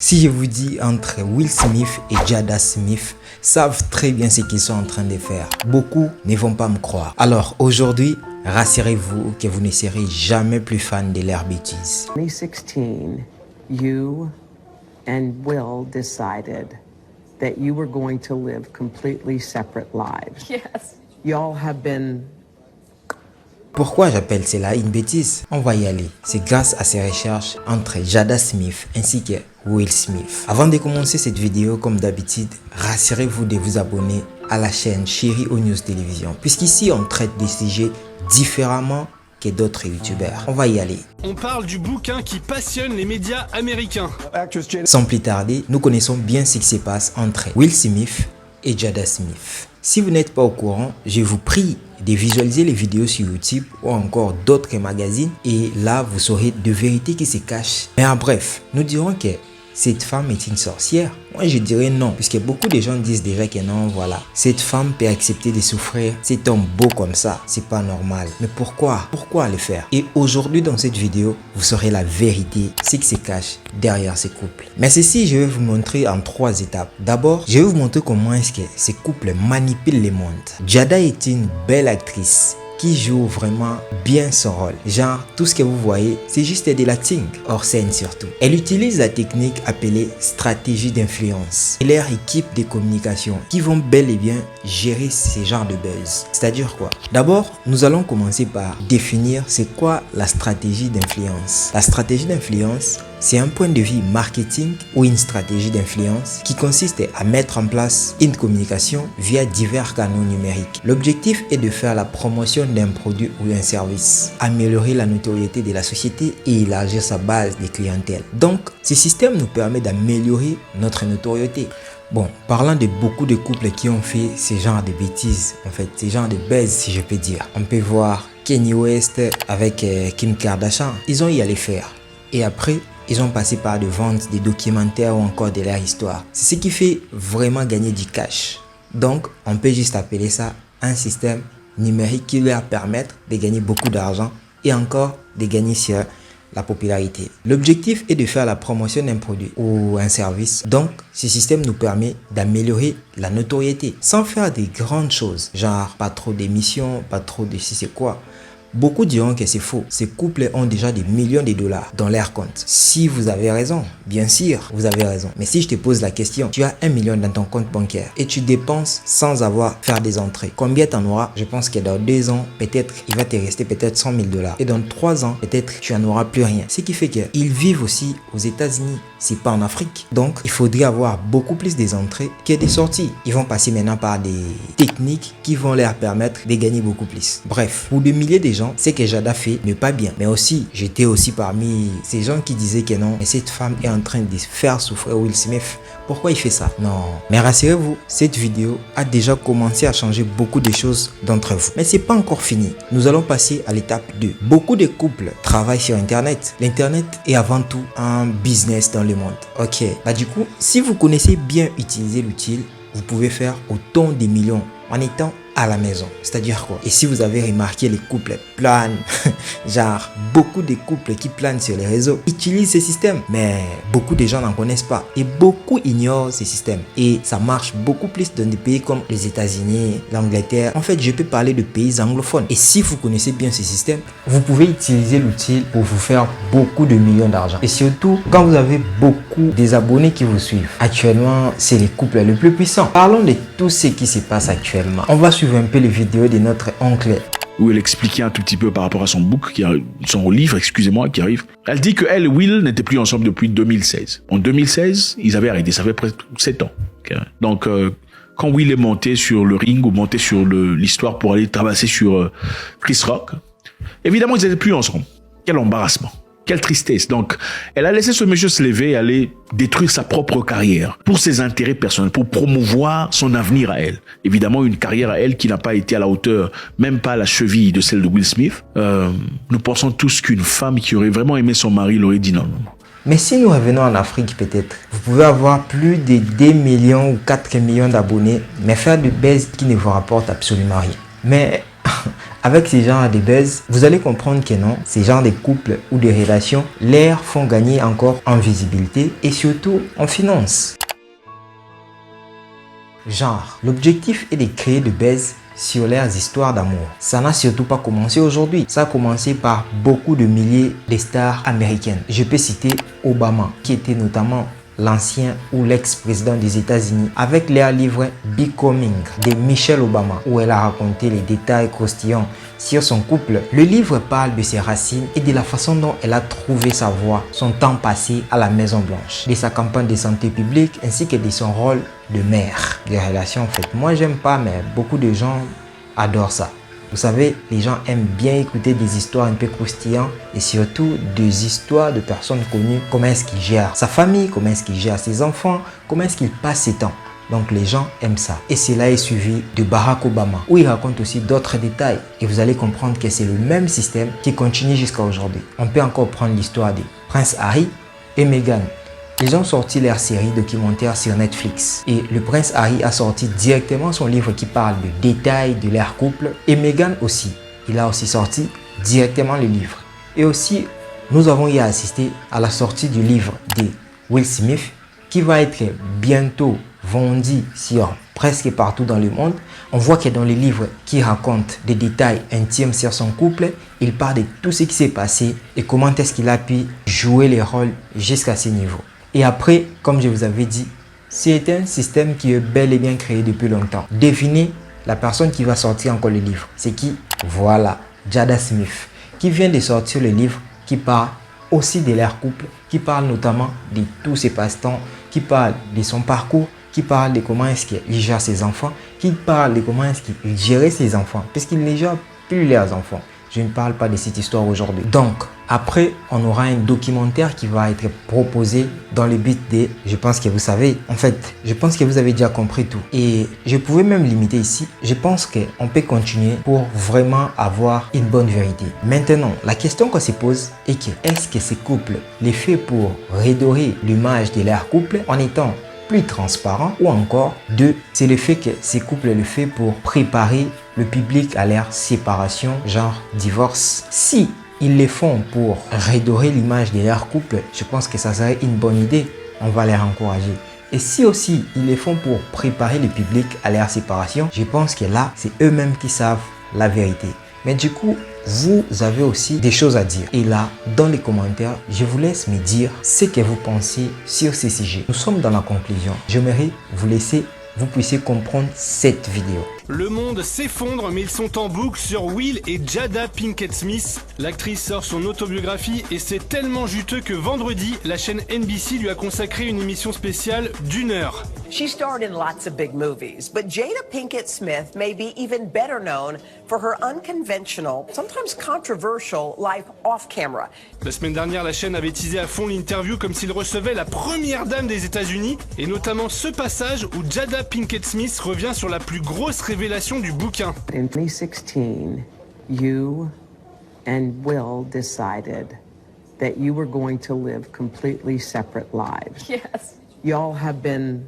Si je vous dis entre Will Smith et Jada Smith savent très bien ce qu'ils sont en train de faire, beaucoup ne vont pas me croire. Alors aujourd'hui, rassurez-vous que vous ne serez jamais plus fan de leurs bêtises. 2016, you and Will decided that you were going to live completely separate lives. Yes. Y'all have been... Pourquoi j'appelle cela une bêtise? On va y aller. C'est grâce à ces recherches entre Jada Smith ainsi que Will Smith. Avant de commencer cette vidéo, comme d'habitude, rassurez-vous de vous abonner à la chaîne Chérie O News Télévision, puisqu'ici on traite des sujets différemment que d'autres youtubeurs. On va y aller. On parle du bouquin qui passionne les médias américains. Sans plus tarder, nous connaissons bien ce qui se passe entre Will Smith et Jada Smith. Si vous n'êtes pas au courant, je vous prie de visualiser les vidéos sur YouTube ou encore d'autres magazines et là vous saurez de vérités qui se cachent. Mais en bref, nous dirons que cette femme est une sorcière. Moi je dirais non, puisque beaucoup de gens disent déjà que non, voilà. Cette femme peut accepter de souffrir, cet homme beau comme ça, c'est pas normal. Mais pourquoi? Pourquoi le faire? Et aujourd'hui dans cette vidéo, vous saurez la vérité, ce qui se cache derrière ces couples. Mais ceci, je vais vous montrer en 3 étapes. D'abord, je vais vous montrer comment est-ce que ces couples manipulent le monde. Jada est une belle actrice qui joue vraiment bien son rôle. Genre, tout ce que vous voyez, c'est juste de l'acting, hors scène surtout. Elle utilise la technique appelée stratégie d'influence et leur équipe de communication qui vont bel et bien gérer ces genres de buzz. C'est-à-dire quoi? D'abord, nous allons commencer par définir c'est quoi la stratégie d'influence. La stratégie d'influence, c'est un point de vue marketing ou une stratégie d'influence qui consiste à mettre en place une communication via divers canaux numériques. L'objectif est de faire la promotion d'un produit ou un service, améliorer la notoriété de la société et élargir sa base de clientèle. Donc, ce système nous permet d'améliorer notre notoriété. Bon, parlant de beaucoup de couples qui ont fait ce genre de bêtises, en fait, ce genre de buzz si je peux dire. On peut voir Kanye West avec Kim Kardashian. Ils ont y allé faire. Et après, ils ont passé par de ventes, des documentaires ou encore de leur histoire. C'est ce qui fait vraiment gagner du cash. Donc, on peut juste appeler ça un système numérique qui leur permet de gagner beaucoup d'argent et encore de gagner sur la popularité. L'objectif est de faire la promotion d'un produit ou un service. Donc, ce système nous permet d'améliorer la notoriété sans faire des grandes choses. Genre, pas trop d'émissions, pas trop de si c'est quoi. Beaucoup diront que c'est faux. Ces couples ont déjà des millions de dollars dans leur compte. Si vous avez raison, bien sûr, vous avez raison. Mais si je te pose la question, tu as 1 million dans ton compte bancaire et tu dépenses sans avoir faire des entrées. Combien t'en auras? Je pense que dans 2 ans, peut-être, il va te rester peut-être 100 000 dollars. Et dans 3 ans, peut-être, tu n'en auras plus rien. Ce qui fait qu'ils vivent aussi aux États-Unis. C'est pas en Afrique. Donc, il faudrait avoir beaucoup plus des entrées que des sorties. Ils vont passer maintenant par des techniques qui vont leur permettre de gagner beaucoup plus. Bref, pour des milliers de gens, ce que Jada fait n'est pas bien. Mais aussi, j'étais aussi parmi ces gens qui disaient que non, mais cette femme est en train de faire souffrir Will Smith. Pourquoi il fait ça? Non. Mais rassurez-vous, cette vidéo a déjà commencé à changer beaucoup de choses d'entre vous. Mais c'est pas encore fini. Nous allons passer à l'étape 2. Beaucoup de couples travaillent sur Internet. L'Internet est avant tout un business dans le monde. Ok. Bah du coup, si vous connaissez bien utiliser l'outil, vous pouvez faire autant de millions en étant à la maison. C'est-à-dire quoi? Et si vous avez remarqué, les couples planent, genre beaucoup de couples qui planent sur les réseaux utilisent ce système, mais beaucoup de gens n'en connaissent pas et beaucoup ignorent ce système. Et ça marche beaucoup plus dans des pays comme les États-Unis, l'Angleterre. En fait, je peux parler de pays anglophones. Et si vous connaissez bien ce système, vous pouvez utiliser l'outil pour vous faire beaucoup de millions d'argent. Et surtout, quand vous avez beaucoup des abonnés qui vous suivent. Actuellement, c'est les couples les plus puissants. Parlons de tout ce qui se passe actuellement. On va suivre un peu les vidéos de notre oncle. Où elle expliquait un tout petit peu par rapport à son book, son livre, excusez-moi, qui arrive. Elle dit que elle et Will n'étaient plus ensemble depuis 2016. En 2016, ils avaient arrêté, ça fait presque 7 ans. Okay. Donc, quand Will est monté sur le ring ou monté sur l'histoire pour aller tabasser sur Chris Rock, évidemment, ils n'étaient plus ensemble. Quel embarrassement. Quelle tristesse. Donc, elle a laissé ce monsieur se lever et aller détruire sa propre carrière pour ses intérêts personnels, pour promouvoir son avenir à elle. Évidemment, une carrière à elle qui n'a pas été à la hauteur, même pas à la cheville de celle de Will Smith. Nous pensons tous qu'une femme qui aurait vraiment aimé son mari l'aurait dit non. Mais si nous revenons en Afrique peut-être, vous pouvez avoir plus de 2 millions ou 4 millions d'abonnés, mais faire du buzz qui ne vous rapporte absolument rien. Mais Avec ces genres de buzz, vous allez comprendre que non, ces genres de couples ou de relations leur font gagner encore en visibilité et surtout en finance. Genre, l'objectif est de créer de buzz sur leurs histoires d'amour. Ça n'a surtout pas commencé aujourd'hui. Ça a commencé par beaucoup de milliers de stars américaines. Je peux citer Obama, qui était notamment l'ancien ou l'ex-président des États-Unis, avec leur livre Becoming de Michelle Obama, où elle a raconté les détails croustillants sur son couple. Le livre parle de ses racines et de la façon dont elle a trouvé sa voie, son temps passé à la Maison Blanche, de sa campagne de santé publique ainsi que de son rôle de mère. Les relations, en fait, moi j'aime pas, mais beaucoup de gens adorent ça. Vous savez, les gens aiment bien écouter des histoires un peu croustillantes et surtout des histoires de personnes connues. Comment est-ce qu'il gère sa famille, comment est-ce qu'il gère ses enfants, comment est-ce qu'il passe ses temps. Donc les gens aiment ça. Et cela est suivi de Barack Obama, où il raconte aussi d'autres détails. Et vous allez comprendre que c'est le même système qui continue jusqu'à aujourd'hui. On peut encore prendre l'histoire de Prince Harry et Meghan. Ils ont sorti leur série documentaire sur Netflix. Et le prince Harry a sorti directement son livre qui parle de détails de leur couple. Et Meghan aussi. Il a aussi sorti directement le livre. Et aussi, nous avons eu à assister à la sortie du livre de Will Smith qui va être bientôt vendu sur presque partout dans le monde. On voit que dans les livres qui racontent des détails intimes sur son couple, il parle de tout ce qui s'est passé et comment est-ce qu'il a pu jouer les rôles jusqu'à ce niveau. Et après, comme je vous avais dit, c'est un système qui est bel et bien créé depuis longtemps. Devinez la personne qui va sortir encore le livre. C'est qui? Voilà, Jada Smith, qui vient de sortir le livre qui parle aussi de leur couple, qui parle notamment de tous ses passe-temps, qui parle de son parcours, qui parle de comment est-ce qu'il gère ses enfants, qui parle de comment est-ce qu'il gérait ses enfants, puisqu'il ne gère plus leurs enfants. Je ne parle pas de cette histoire aujourd'hui. Donc, après, on aura un documentaire qui va être proposé dans le but de... Je pense que vous savez. En fait, je pense que vous avez déjà compris tout. Et je pouvais même limiter ici. Je pense qu'on peut continuer pour vraiment avoir une bonne vérité. Maintenant, la question qu'on se pose est que est-ce que ces couples les fait pour redorer l'image de leur couple en étant plus transparent, ou encore deux, c'est le fait que ces couples le fait pour préparer le public à leur séparation, genre divorce. Si ils le font pour redorer l'image de leur couple, je pense que ça serait une bonne idée. On va les encourager. Et si aussi ils le font pour préparer le public à leur séparation, je pense que là, c'est eux-mêmes qui savent la vérité. Mais du coup, vous avez aussi des choses à dire. Et là, dans les commentaires, je vous laisse me dire ce que vous pensez sur ces sujets. Nous sommes dans la conclusion. J'aimerais vous laisser, vous puissiez comprendre cette vidéo. Le monde s'effondre, mais ils sont en boucle sur Will et Jada Pinkett Smith. L'actrice sort son autobiographie et c'est tellement juteux que vendredi, la chaîne NBC lui a consacré une émission spéciale d'1 heure. She starred in lots of big movies, but Jada Pinkett Smith may be even better known for her unconventional, sometimes controversial life off camera. La semaine dernière, la chaîne avait teasé à fond l'interview comme s'il recevait la première dame des États-Unis, et notamment ce passage où Jada Pinkett Smith revient sur la plus grosse révélation du bouquin. In 2016, you and Will decided that you were going to live completely separate lives. Yes. Y'all have been